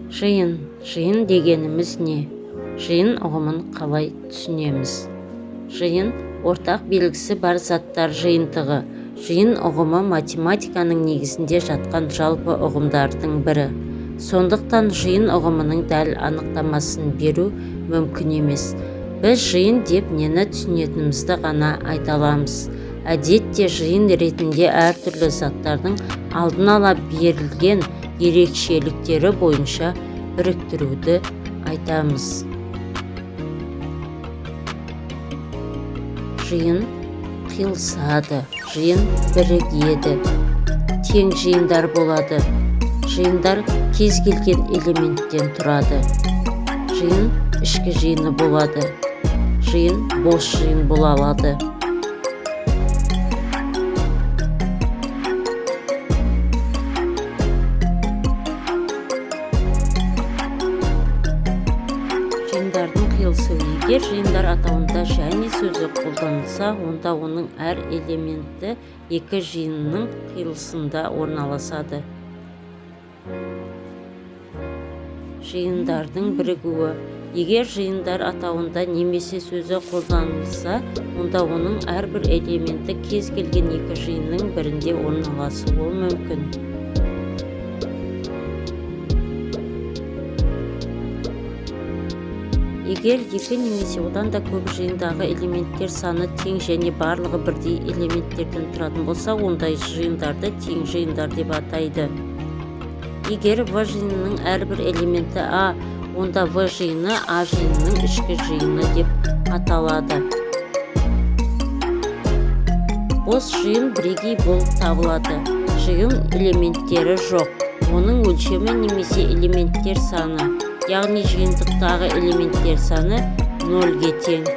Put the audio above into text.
Жиын дегеніміз не? Жиын ұғымын қалай түсінеміз? Жиын ортақ белгісі бар заттар жиынтығы. Жиын ұғымы математиканың негізінде жатқан жалпы ұғымдардың бірі. Сондықтан жиын ұғымының дәл анықтамасын беру мүмкін емес. Біз жиын деп нені түсінетінімізді ғана айта аламыз. Әдетте жиын ретінде әртүрлі заттардың алдын ала берілген ерекшеліктері бойынша біріктіруді айтамыз. Жиын қиылысады, жиын бірігеді, тең жиындар болады. Жиындар кез келген элементтен тұрады. Жиын ішкі жиыны болады. Жиын бос жиын бола алады. Жиындардың қиылысу. Егер жиындар атауында және сөзі қолданылса, онда оның әр элементі екі жиынның қиылысында орналасады. Жиындардың бірігуі. Егер жиындар атауында немесе сөзі қолданылса, онда оның әрбір элементі кез келген екі жиынның бірінде орналасуы мүмкін. Егер екі немесе одан да көп жиындағы элементтер саны тең және барлығы бірдей элементтерден тұратын болса, ондай жиындарды тең жиындар деп атайды. Егер В жиынының әрбір элементі А, онда В жиыны А жиынының ішкі жиыны деп аталады. Бос жиын бірегей болып табылады. Жиын элементтері жоқ. Оның өлшемі немесе элементтер саны, яғни жиынтықтағы элементтер саны 0-ге тең.